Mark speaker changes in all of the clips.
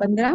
Speaker 1: 15।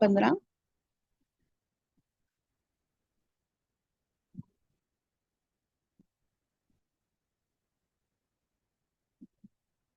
Speaker 1: 15।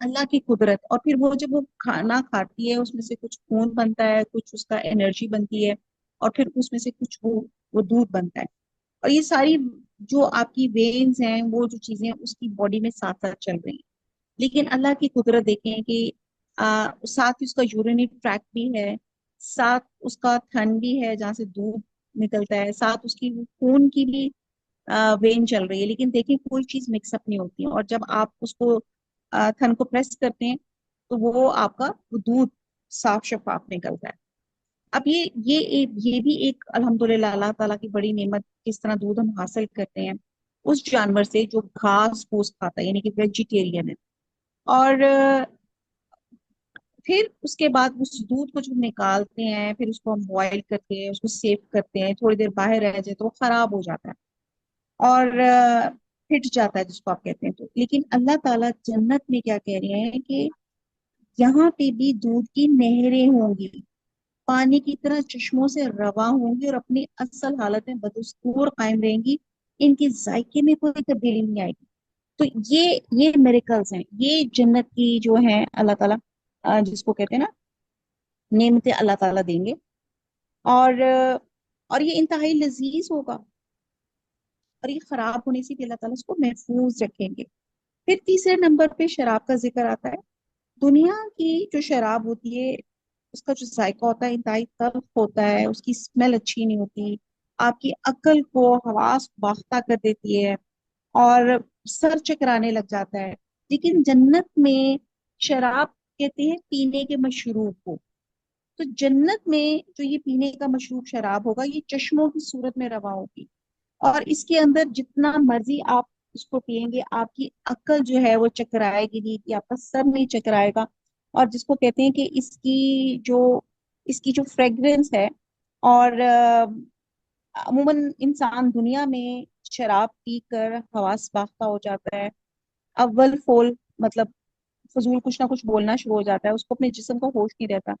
Speaker 1: اللہ کی قدرت، اور پھر وہ جب وہ کھانا کھاتی ہے اس میں سے کچھ خون بنتا ہے، کچھ اس کا انرجی بنتی ہے، اور پھر اس میں سے کچھ وہ دودھ بنتا ہے، اور یہ ساری جو آپ کی وینز ہیں وہ جو چیزیں اس کی باڈی میں ساتھ ساتھ چل رہی ہیں. لیکن اللہ کی قدرت دیکھیں کہ ساتھ ہی اس کا یورینری ٹریک بھی ہے، ساتھ اس کا تھن بھی ہے جہاں سے دودھ نکلتا ہے، ساتھ اس کی خون کی بھی وین چل رہی ہے، لیکن دیکھیں کوئی چیز مکس اپ نہیں ہوتی ہے. اور جب آپ اس کو تھن کو پریس کرتے ہیں تو وہ آپ کا دودھ صاف شفاف نکلتا ہے. اب یہ بھی ایک الحمدللہ اللہ تعالیٰ کی بڑی نعمت، کس طرح دودھ ہم حاصل کرتے ہیں اس جانور سے جو گھاس پھوس کھاتا ہے، یعنی کہ ویجیٹیرین ہے. اور پھر اس کے بعد اس دودھ کو جو نکالتے ہیں پھر اس کو ہم بوائل کرتے ہیں، اس کو سیو کرتے ہیں، تھوڑی دیر باہر رہ جائے تو وہ خراب ہو جاتا ہے اور پھٹ جاتا ہے جس کو آپ کہتے ہیں. تو لیکن اللہ تعالیٰ جنت میں کیا کہہ رہے ہیں کہ یہاں پہ بھی دودھ کی نہریں ہوں گی، پانی کی طرح چشموں سے رواں ہوں گی اور اپنی اصل حالت میں بدستور قائم رہیں گی، ان کے ذائقے میں کوئی تبدیلی نہیں آئے گی. تو یہ میریکلز ہیں، یہ جنت کی جو ہیں اللہ تعالیٰ جس کو کہتے ہیں نا نعمتیں اللہ تعالیٰ دیں گے. اور یہ انتہائی لذیذ ہوگا، اور یہ خراب ہونے سے بھی اللہ تعالیٰ اس کو محفوظ رکھیں گے. پھر تیسرے نمبر پہ شراب کا ذکر آتا ہے. دنیا کی جو شراب ہوتی ہے اس کا جو ذائقہ ہوتا ہے انتہائی تلخ ہوتا ہے، اس کی اسمیل اچھی نہیں ہوتی، آپ کی عقل کو حواس باختہ کر دیتی ہے اور سر چکرانے لگ جاتا ہے. لیکن جنت میں شراب کہتے ہیں پینے کے مشروب کو. تو جنت میں جو یہ پینے کا مشروب شراب ہوگا یہ چشموں کی صورت میں رواں ہوگی، اور اس کے اندر جتنا مرضی آپ اس کو پیئیں گے آپ کی عقل جو ہے وہ چکرائے گی نہیں، کہ آپ کا سر نہیں چکرائے گا. اور جس کو کہتے ہیں کہ اس کی جو فریگرنس ہے، اور عموماً انسان دنیا میں شراب پی کر حواس باختہ ہو جاتا ہے، اول فول مطلب فضول کچھ نہ کچھ بولنا شروع ہو جاتا ہے، اس کو اپنے جسم کا ہوش نہیں رہتا.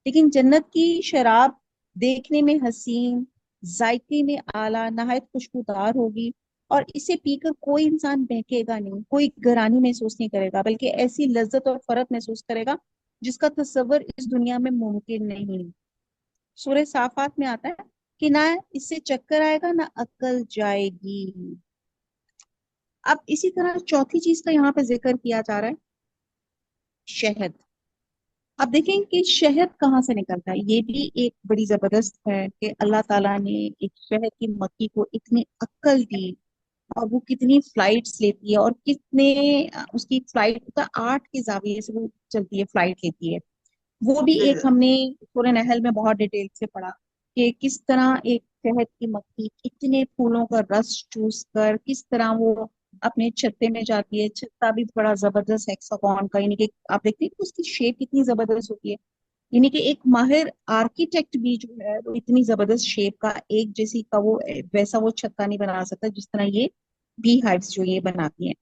Speaker 1: لیکن جنت کی شراب دیکھنے میں حسین، ذائقے میں اعلیٰ، نہایت خوشبودار ہوگی، اور اسے پی کر کوئی انسان بہکے گا نہیں، کوئی گرانی محسوس نہیں کرے گا، بلکہ ایسی لذت اور فرق محسوس کرے گا جس کا تصور اس دنیا میں ممکن نہیں. سورہ صافات میں آتا ہے کہ نہ اس سے چکر آئے گا نہ عقل جائے گی. اب اسی طرح چوتھی چیز کا یہاں پہ ذکر کیا جا رہا ہے، شہد. اب دیکھیں کہ شہد کہاں سے نکلتا ہے. یہ بھی ایک بڑی زبردست ہے کہ اللہ تعالیٰ نے ایک شہد کی مکھی کو اتنی عقل دی، اور وہ کتنی فلائٹس لیتی ہے، اور کتنے اس کی فلائٹ کا 8 کے زاویے سے وہ چلتی ہے، فلائٹ لیتی ہے. وہ بھی ایک ہم نے سورہ نحل میں بہت ڈیٹیل سے پڑھا کہ کس طرح ایک شہد کی مکھی اتنے پھولوں کا رس چوس کر کس طرح وہ اپنے چھتے میں جاتی ہے. چھتا بھی بڑا زبردست ہیکساگون کا، یعنی کہ آپ دیکھتے ہیں کہ اس کی شیپ کتنی زبردست ہوتی ہے. یعنی کہ ایک ماہر آرکیٹیکٹ بھی جو ہے وہ اتنی زبردست شیپ کا ایک جیسی کا وہ ویسا وہ چھتا نہیں بنا سکتا جس طرح یہ بی ہائیوز جو یہ بناتی ہیں.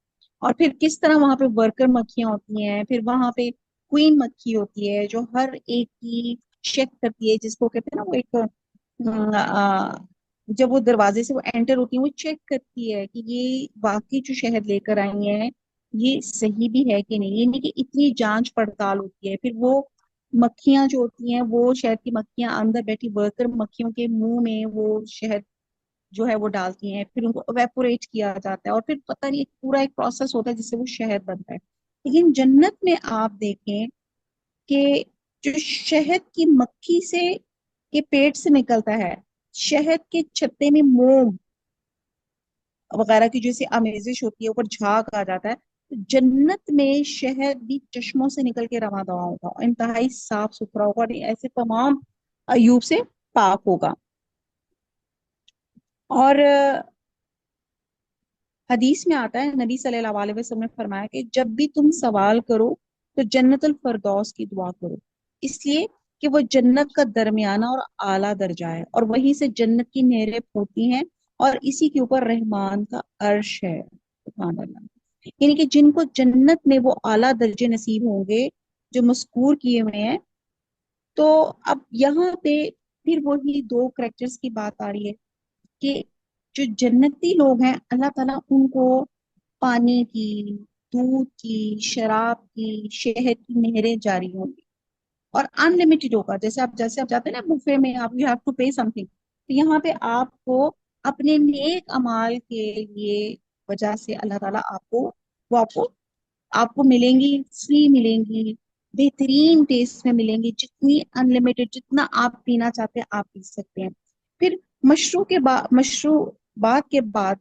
Speaker 1: اور پھر کس طرح وہاں پہ ورکر مکھیاں ہوتی ہیں، پھر وہاں پہ کوئین مکھی ہوتی ہے جو ہر ایک کی چیک کرتی ہے، جس کو کہتے ہیں نا وہ ایک جب وہ دروازے سے وہ انٹر ہوتی ہیں وہ چیک کرتی ہے کہ یہ باقی جو شہد لے کر آئی ہیں یہ صحیح بھی ہے کہ نہیں. یعنی کہ اتنی جانچ پڑتال ہوتی ہے. پھر وہ مکھیاں جو ہوتی ہیں وہ شہد کی مکھیاں اندر بیٹھی ورکر مکھیوں کے منہ میں وہ شہد جو ہے وہ ڈالتی ہیں، پھر ان کو ایویپوریٹ کیا جاتا ہے، اور پھر پتہ نہیں ایک پورا ایک پروسیس ہوتا ہے جس سے وہ شہد بنتا ہے. لیکن جنت میں آپ دیکھیں کہ جو شہد کی مکھی سے کے پیٹ سے نکلتا ہے، شہد کے چھتے میں موم وغیرہ کی جیسے آمیزش ہوتی ہے، اوپر جھاگ آ جاتا ہے. تو جنت میں شہد بھی چشموں سے نکل کے رواں دواں ہوگا، انتہائی صاف ستھرا ہوگا، اور ایسے تمام عیوب سے پاک ہوگا. اور حدیث میں آتا ہے نبی صلی اللہ علیہ وسلم نے فرمایا کہ جب بھی تم سوال کرو تو جنت الفردوس کی دعا کرو، اس لیے کہ وہ جنت کا درمیانہ اور اعلیٰ درجہ ہے، اور وہیں سے جنت کی نہریں پھوٹتی ہیں، اور اسی کے اوپر رحمان کا عرش ہے. سبحان اللہ. یعنی کہ جن کو جنت میں وہ اعلیٰ درجے نصیب ہوں گے جو مذکور کیے ہوئے ہیں. تو اب یہاں پہ پھر وہی دو کریکٹرز کی بات آ رہی ہے کہ جو جنتی لوگ ہیں اللہ تعالیٰ ان کو پانی کی دودھ کی، شراب کی، شہد کی نہریں جاری ہوں گی، اور انلمیٹڈ ہوگا۔ جیسے آپ جاتے ہیں نا بفے میں، آپ you have to pay something, تو یہاں پہ آپ کو اپنے نیک امال کے لیے وجہ سے اللہ تعالیٰ آپ کو ملیں گی، فری ملیں گی، بہترین ٹیسٹ میں ملیں گی، جتنی انلمیٹڈ، جتنا آپ پینا چاہتے ہیں آپ پی سکتے ہیں۔ پھر مشروبات کے بعد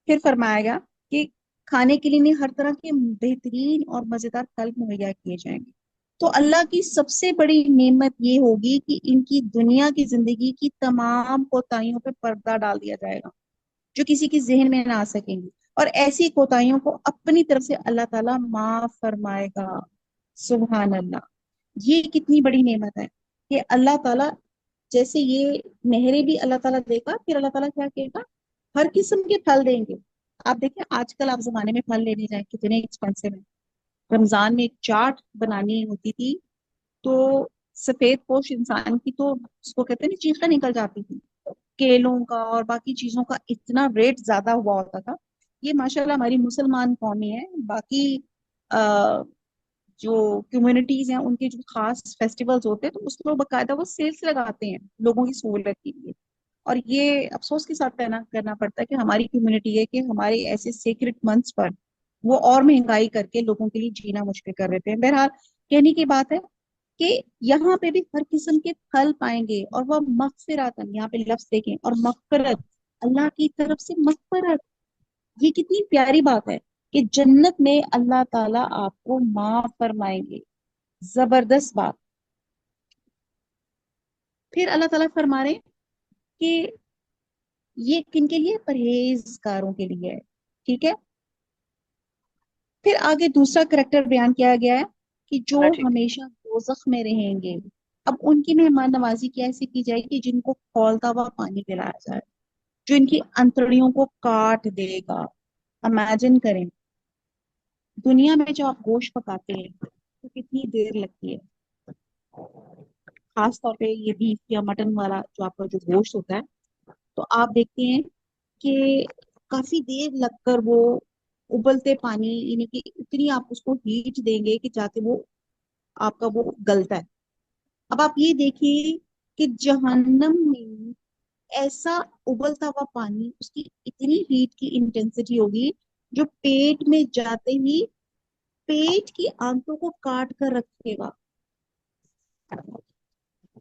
Speaker 1: پھر فرمایا گیا کہ کھانے کے لیے انہیں ہر طرح کے بہترین اور مزیدار پھل مہیا کیے جائیں گے۔ تو اللہ کی سب سے بڑی نعمت یہ ہوگی کہ ان کی دنیا کی زندگی کی تمام کوتاہیوں پہ پردہ ڈال دیا جائے گا، جو کسی کے ذہن میں نہ آ سکیں گی، اور ایسی کوتاہیوں کو اپنی طرف سے اللہ تعالیٰ معاف فرمائے گا۔ سبحان اللہ! یہ کتنی بڑی نعمت ہے کہ اللہ تعالیٰ جیسے یہ نہریں بھی اللہ تعالیٰ دے گا، پھر اللہ تعالیٰ کیا کہے گا؟ ہر قسم کے پھل دیں گے۔ آپ دیکھیں آج کل آپ زمانے میں پھل لینے جائیں کتنے ایکسپینسو ہیں۔ رمضان میں ایک چاٹ بنانی ہوتی تھی تو سفید پوش انسان کی تو اس کو کہتے ہیں نا چیخیں نکل جاتی تھی، کیلوں کا اور باقی چیزوں کا اتنا ریٹ زیادہ ہوا ہوتا تھا۔ یہ ماشاءاللہ ہماری مسلمان قومی ہے، باقی جو کمیونٹیز ہیں ان کے جو خاص فیسٹیولز ہوتے ہیں تو اس میں باقاعدہ وہ سیلز لگاتے ہیں لوگوں کی سہولت کے لیے۔ اور یہ افسوس کے ساتھ کرنا پڑتا ہے کہ ہماری کمیونٹی ہے کہ ہمارے ایسے سیکرٹ منتھس پر وہ اور مہنگائی کر کے لوگوں کے لیے جینا مشکل کر دیتے ہیں۔ بہرحال کہنے کی بات ہے کہ یہاں پہ بھی ہر قسم کے پھل پائیں گے، اور وہ مغفرات، یہاں پہ لفظ دیکھیں، اور مغفرت، اللہ کی طرف سے مغفرت۔ یہ کتنی پیاری بات ہے کہ جنت میں اللہ تعالیٰ آپ کو معاف فرمائیں گے۔ زبردست بات! پھر اللہ تعالیٰ فرما رہے ہیں کہ یہ کن کے لیے؟ پرہیزگاروں کے لیے ہے، ٹھیک ہے۔ پھر آگے دوسرا کریکٹر بیان کیا گیا ہے کہ جو ہمیشہ دوزخ میں رہیں گے۔ اب ان کی مہمان نوازی کیسے کی جائے گی؟ جن کو کھولتا ہوا پانی پلایا جائے، جو ان کی انتڑیوں کو کاٹ دے گا۔ امیجن کریں دنیا میں جو آپ گوشت پکاتے ہیں تو کتنی دیر لگتی ہے، خاص طور پہ یہ بیف یا مٹن والا جو آپ کا جو گوشت ہوتا ہے، تو آپ دیکھتے ہیں کہ کافی دیر لگ کر وہ ابلتے پانی، یعنی کہ اتنی آپ اس کو ہیٹ دیں گے کہ جاتے وہ آپ کا وہ گلتا ہے۔ اب آپ یہ دیکھیے کہ جہنم میں ایسا ابلتا ہوا پانی، اس کی اتنی ہیٹ کی انٹینسٹی ہوگی جو پیٹ میں جاتے ہی پیٹ کی آنتوں کو کاٹ کر رکھے گا۔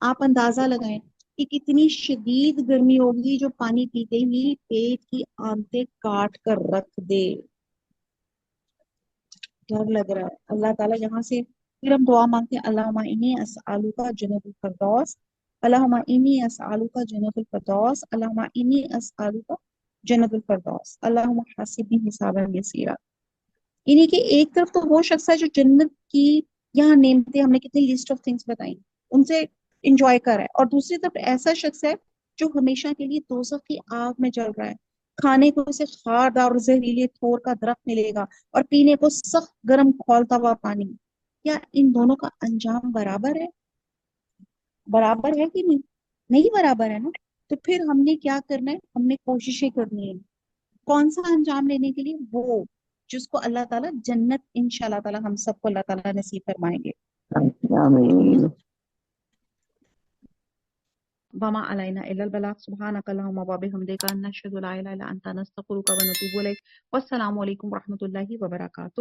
Speaker 1: آپ اندازہ لگائیں کہ کتنی شدید گرمی ہوگی جو پانی پیتے ہی پیٹ کی آنتیں کاٹ کر رکھ دے۔ ڈر لگ رہا ہے اللہ تعالیٰ یہاں سے۔ پھر ہم دعا مانگتے ہیں، اللہم انی اسألوک جنت الفردوس، اللہم انی اسألوک جنت الفردوس، اللہم انی اسألوک جنت الفردوس، اللہم حاسبنی حسابا یسیرا۔ یعنی کہ ایک طرف تو وہ شخص ہے جو جنت کی یہاں نعمتیں، ہم نے کتنی لسٹ آف تھنگس بتائیں، ان سے انجوائے کر رہا ہے، اور دوسری طرف ایسا شخص ہے جو ہمیشہ کے لیے دوزخ کی آگ میں جل رہا ہے۔ کھانے کو اسے خاردار اور زہریلے تھور کا درخت ملے گا، اور پینے کو سخت گرم کھولتا ہوا پانی۔ کیا ان دونوں کا انجام برابر ہے؟ برابر ہے کہ نہیں؟ نہیں برابر ہے نا۔ تو پھر ہم نے کیا کرنا ہے؟ ہم نے کوششیں کرنی ہے کون سا انجام لینے کے لیے؟ وہ جس کو اللہ تعالیٰ جنت انشاءاللہ تعالیٰ ہم سب کو اللہ تعالیٰ نصیب فرمائیں گے۔ آمین۔ وما علینا الا البلاغ، سبحانک اللہم وبحمدک، نشہد لا الہ الا انت، نستغفرک ونتوب الیک۔ والسلام علیکم ورحمۃ اللہ وبرکاتہ۔